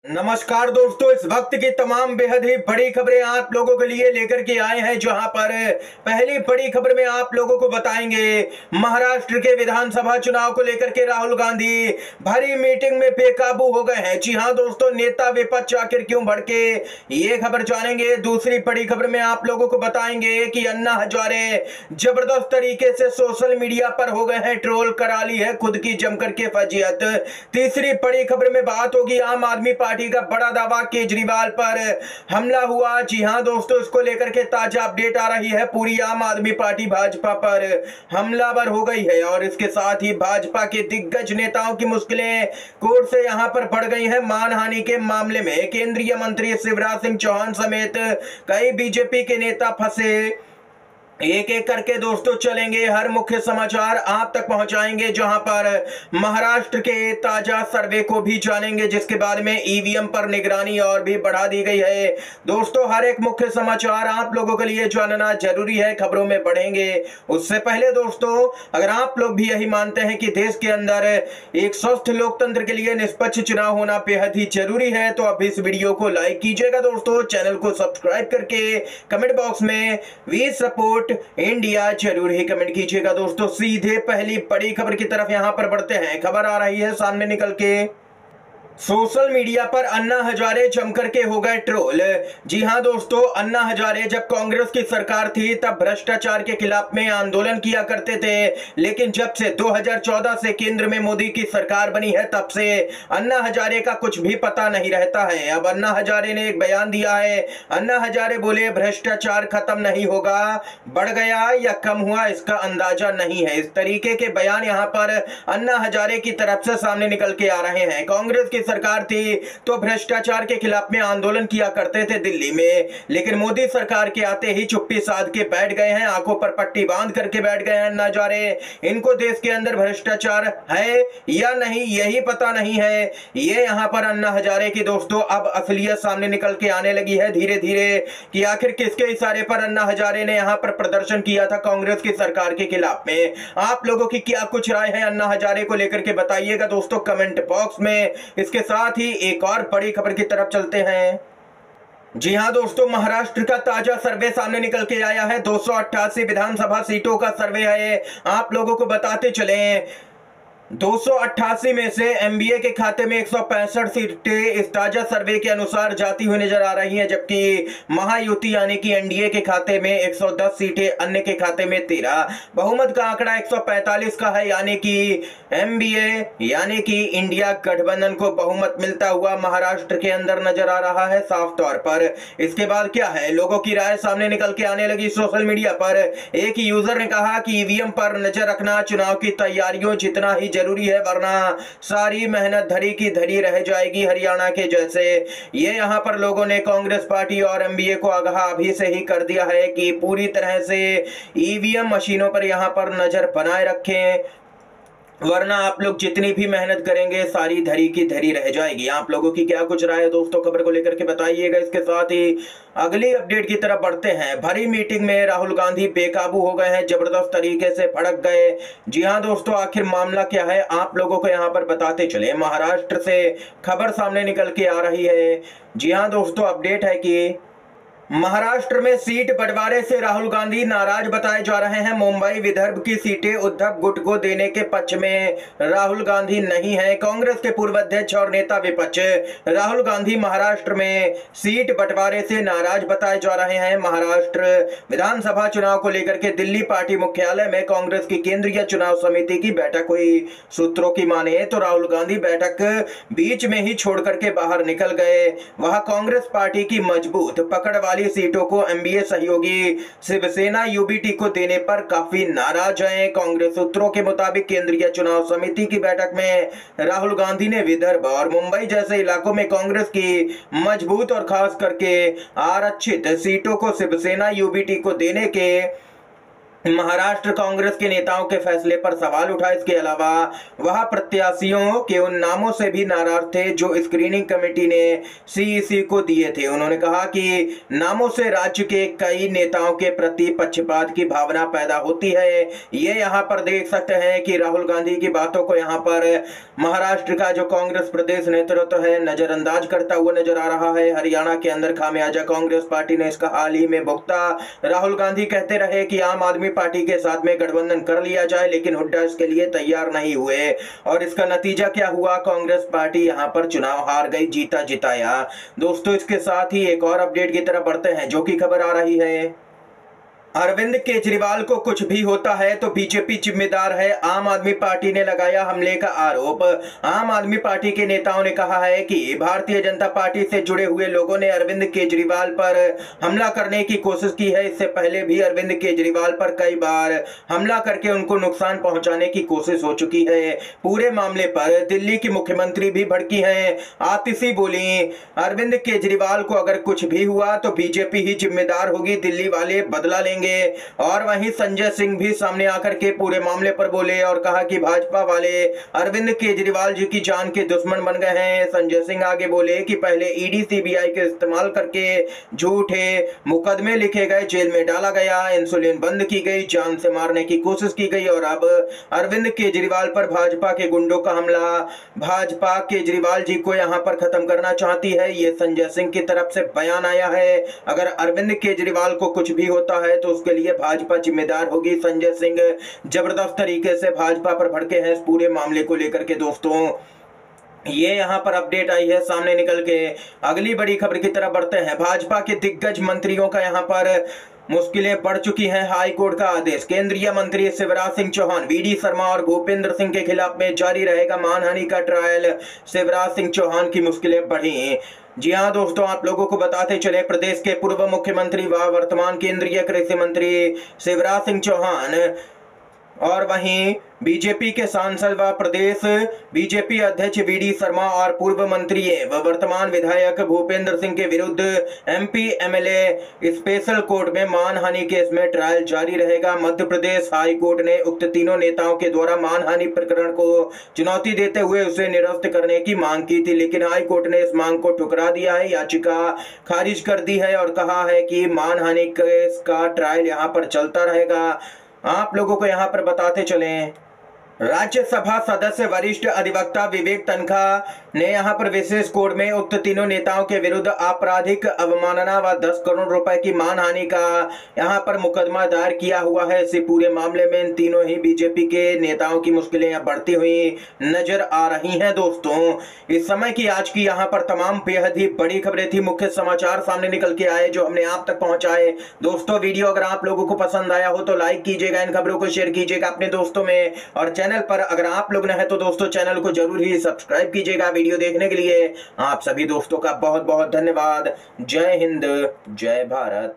नमस्कार दोस्तों, इस वक्त की तमाम बेहद ही बड़ी खबरें आप लोगों के लिए लेकर के आए हैं। जहां पर पहली बड़ी खबर में आप लोगों को बताएंगे महाराष्ट्र के विधानसभा चुनाव को लेकर के राहुल गांधी भारी मीटिंग में बेकाबू हो गए हैं। जी हां दोस्तों, नेता विपक्ष आखिर क्यों भड़के, ये खबर जानेंगे। दूसरी बड़ी खबर में आप लोगों को बताएंगे कि अन्ना हजारे जबरदस्त तरीके से सोशल मीडिया पर हो गए हैं ट्रोल, करा ली है खुद की जमकर के फजीयत। तीसरी बड़ी खबर में बात होगी आम आदमी पार्टी का बड़ा दावा, केजरीवाल पर हमला हुआ। जी हां दोस्तों, इसको लेकर के ताजा अपडेट आ रही है। पूरी आम आदमी पार्टी भाजपा पर हमलावर हो गई है और इसके साथ ही भाजपा के दिग्गज नेताओं की मुश्किलें कोर्ट से यहां पर बढ़ गई हैं। मानहानि के मामले में केंद्रीय मंत्री शिवराज सिंह चौहान समेत कई बीजेपी के नेता फंसे। एक एक करके दोस्तों चलेंगे, हर मुख्य समाचार आप तक पहुंचाएंगे। जहां पर महाराष्ट्र के ताजा सर्वे को भी जानेंगे, जिसके बारे में ईवीएम पर निगरानी और भी बढ़ा दी गई है। दोस्तों हर एक मुख्य समाचार आप लोगों के लिए जानना जरूरी है। खबरों में बढ़ेंगे उससे पहले दोस्तों, अगर आप लोग भी यही मानते हैं कि देश के अंदर एक स्वस्थ लोकतंत्र के लिए निष्पक्ष चुनाव होना बेहद ही जरूरी है, तो अब इस वीडियो को लाइक कीजिएगा दोस्तों, चैनल को सब्सक्राइब करके कमेंट बॉक्स में वी सपोर्ट इंडिया जरूर ही कमेंट कीजिएगा। दोस्तों सीधे पहली बड़ी खबर की तरफ यहां पर बढ़ते हैं। खबर आ रही है सामने निकल के, सोशल मीडिया पर अन्ना हजारे जमकर के हो गए ट्रोल। जी हां दोस्तों, अन्ना हजारे जब कांग्रेस की सरकार थी तब भ्रष्टाचार के खिलाफ में आंदोलन किया करते थे, लेकिन जब से 2014 से केंद्र में मोदी की सरकार बनी है तब से अन्ना हजारे का कुछ भी पता नहीं रहता है। अब अन्ना हजारे ने एक बयान दिया है। अन्ना हजारे बोले भ्रष्टाचार खत्म नहीं होगा, बढ़ गया या कम हुआ इसका अंदाजा नहीं है। इस तरीके के बयान यहां पर अन्ना हजारे की तरफ से सामने निकल के आ रहे हैं। कांग्रेस की सरकार थी तो भ्रष्टाचार के खिलाफ में आंदोलन किया करते थे दिल्ली में, लेकिन मोदी सरकार के आते ही चुप्पी साध के बैठ गए हैं, आंखों पर पट्टी बांध करके बैठ गए हैं अन्ना हजारे। इनको देश के अंदर भ्रष्टाचार है या नहीं यही पता नहीं है। ये यहां पर अन्ना हजारे की दोस्तों अब असलियत सामने निकल के आने लगी है धीरे धीरे कि आखिर किसके इशारे पर अन्ना हजारे ने यहां पर प्रदर्शन किया था कांग्रेस की सरकार के खिलाफ में। आप लोगों की क्या कुछ राय है अन्ना हजारे को लेकर के बताइएगा दोस्तों कमेंट बॉक्स में। इसके साथ ही एक और बड़ी खबर की तरफ चलते हैं। जी हां दोस्तों, महाराष्ट्र का ताजा सर्वे सामने निकल के आया है। 288 विधानसभा सीटों का सर्वे है, आप लोगों को बताते चले। 288 में से एमबीए के खाते में 165 सीटें इस ताजा सर्वे के अनुसार जाती हुई नजर आ रही हैं, जबकि महायुति यानी कि एनडीए के खाते में 110 सीटें, अन्य के खाते में 13। बहुमत का आंकड़ा 145 का है, यानी कि एमबीए यानी कि इंडिया गठबंधन को बहुमत मिलता हुआ महाराष्ट्र के अंदर नजर आ रहा है साफ तौर पर। इसके बाद क्या है, लोगों की राय सामने निकल के आने लगी सोशल मीडिया पर। एक यूजर ने कहा कि ईवीएम पर नजर रखना चुनाव की तैयारियों जितना ही जरूरी है, वरना सारी मेहनत धरी की धरी रह जाएगी हरियाणा के जैसे। ये यहां पर लोगों ने कांग्रेस पार्टी और एमबीए को आगाह अभी से ही कर दिया है कि पूरी तरह से ईवीएम मशीनों पर यहां पर नजर बनाए रखें, वरना आप लोग जितनी भी मेहनत करेंगे सारी धरी की धरी रह जाएगी। आप लोगों की क्या कुछ राय है दोस्तों, खबर को लेकर के बताइएगा। इसके साथ ही अगली अपडेट की तरफ बढ़ते हैं। भरी मीटिंग में राहुल गांधी बेकाबू हो गए हैं, जबरदस्त तरीके से भड़क गए। जी हां दोस्तों, आखिर मामला क्या है आप लोगों को यहां पर बताते चले। महाराष्ट्र से खबर सामने निकल के आ रही है। जी हां दोस्तों, अपडेट है कि महाराष्ट्र में सीट बंटवारे से राहुल गांधी नाराज बताए जा रहे हैं। मुंबई विदर्भ की सीटें उद्धव गुट को देने के पक्ष में राहुल गांधी नहीं है। कांग्रेस के पूर्व अध्यक्ष और नेता विपक्ष राहुल गांधी महाराष्ट्र में सीट बंटवारे से नाराज बताए जा रहे हैं। महाराष्ट्र विधानसभा चुनाव को लेकर के दिल्ली पार्टी मुख्यालय में कांग्रेस की केंद्रीय चुनाव समिति की बैठक हुई। सूत्रों की माने तो राहुल गांधी बैठक बीच में ही छोड़ करके बाहर निकल गए। वहां कांग्रेस पार्टी की मजबूत पकड़ वाली सीटों को एमबीए सहयोगी शिवसेना यूबीटी को देने पर काफी नाराज हैं। कांग्रेस सूत्रों के मुताबिक केंद्रीय चुनाव समिति की बैठक में राहुल गांधी ने विदर्भ और मुंबई जैसे इलाकों में कांग्रेस की मजबूत और खास करके आरक्षित सीटों को शिवसेना यूबीटी को देने के महाराष्ट्र कांग्रेस के नेताओं के फैसले पर सवाल उठा। इसके अलावा वह प्रत्याशियों के उन नामों से भी नाराज थे जो स्क्रीनिंग कमेटी ने सीईसी को दिए थे। उन्होंने कहा कि नामों से राज्य के कई नेताओं के प्रति पक्षपात की भावना पैदा होती है। ये यहाँ पर देख सकते हैं कि राहुल गांधी की बातों को यहाँ पर महाराष्ट्र का जो कांग्रेस प्रदेश नेतृत्व है नजरअंदाज करता हुआ नजर आ रहा है। हरियाणा के अंदर खामियाजा कांग्रेस पार्टी ने इसका हाल ही में भुगता। राहुल गांधी कहते रहे कि आम आदमी पार्टी के साथ में गठबंधन कर लिया जाए, लेकिन हुड्डा इसके लिए तैयार नहीं हुए और इसका नतीजा क्या हुआ? कांग्रेस पार्टी यहां पर चुनाव हार गई, जीता जिताया। दोस्तों इसके साथ ही एक और अपडेट की तरफ बढ़ते हैं जो कि खबर आ रही है। अरविंद केजरीवाल को कुछ भी होता है तो बीजेपी जिम्मेदार है, आम आदमी पार्टी ने लगाया हमले का आरोप। आम आदमी पार्टी के नेताओं ने कहा है कि भारतीय जनता पार्टी से जुड़े हुए लोगों ने अरविंद केजरीवाल पर हमला करने की कोशिश की है। इससे पहले भी अरविंद केजरीवाल पर कई बार हमला करके उनको नुकसान पहुंचाने की कोशिश हो चुकी है। पूरे मामले पर दिल्ली की मुख्यमंत्री भी भड़की हैं। आतिशी बोली, अरविंद केजरीवाल को अगर कुछ भी हुआ तो बीजेपी ही जिम्मेदार होगी, दिल्ली वाले बदला लेंगे। और वहीं संजय सिंह भी सामने आकर के पूरे मामले पर बोले और कहा कि भाजपा वाले अरविंद केजरीवाल जी की जान के दुश्मन बन गए हैं। संजय सिंह आगे बोले कि पहले ईडी सीबीआई के इस्तेमाल करके झूठे मुकदमे लिखे गए, जेल में डाला गया, इंसुलिन बंद की गई, जान से मारने की कोशिश की गई और अब अरविंद केजरीवाल पर भाजपा के गुंडों का हमला। भाजपा केजरीवाल जी को यहां पर खत्म करना चाहती है, ये संजय सिंह की तरफ से बयान आया है। अगर अरविंद केजरीवाल को कुछ भी होता है तो उसके लिए भाजपा जिम्मेदार होगी। संजय सिंह जबरदस्त तरीके से भाजपा पर भड़के हैं इस पूरे मामले को लेकर के। दोस्तों ये यहाँ पर अपडेट आई है सामने निकल के। अगली बड़ी खबर की तरफ बढ़ते हैं। भाजपा के दिग्गज मंत्रियों का यहाँ पर मुश्किलें बढ़ चुकी हैं, हाई कोर्ट का आदेश। केंद्रीय मंत्री शिवराज सिंह चौहान, वीडी शर्मा और भूपेंद्र सिंह के खिलाफ में जारी रहेगा मानहानि का ट्रायल। शिवराज सिंह चौहान की मुश्किलें बढ़ी। जी हाँ दोस्तों, आप लोगों को बताते चले, प्रदेश के पूर्व मुख्यमंत्री व वर्तमान केंद्रीय कृषि मंत्री शिवराज सिंह चौहान और वहीं बीजेपी के सांसद व प्रदेश बीजेपी अध्यक्ष वीडी शर्मा और पूर्व मंत्री व वर्तमान विधायक भूपेंद्र सिंह के विरुद्ध एमपी एमएलए स्पेशल कोर्ट में मानहानि केस में ट्रायल जारी रहेगा। मध्य प्रदेश हाई कोर्ट ने उक्त तीनों नेताओं के द्वारा मानहानि प्रकरण को चुनौती देते हुए उसे निरस्त करने की मांग की थी, लेकिन हाई कोर्ट ने इस मांग को ठुकरा दिया है, याचिका खारिज कर दी है और कहा है कि मानहानि केस का ट्रायल यहाँ पर चलता रहेगा। आप लोगों को यहाँ पर बताते चलें, राज्यसभा सदस्य वरिष्ठ अधिवक्ता विवेक तनखा ने यहां पर विशेष कोर्ट में उक्त तीनों नेताओं के विरुद्ध आपराधिक अवमानना व 10 करोड़ रुपए की मानहानि का यहां पर मुकदमा दायर किया हुआ है। इसी पूरे मामले में इन तीनों ही बीजेपी के नेताओं की मुश्किलें बढ़ती हुई नजर आ रही हैं। दोस्तों इस समय की आज की यहाँ पर तमाम बेहद ही बड़ी खबरें थी, मुख्य समाचार सामने निकल के आए जो हमने आप तक पहुंचाए। दोस्तों वीडियो अगर आप लोगों को पसंद आया हो तो लाइक कीजिएगा, इन खबरों को शेयर कीजिएगा अपने दोस्तों में और चैनल पर अगर आप लोग नए हैं तो दोस्तों चैनल को जरूर ही सब्सक्राइब कीजिएगा। वीडियो देखने के लिए आप सभी दोस्तों का बहुत बहुत धन्यवाद। जय हिंद, जय भारत।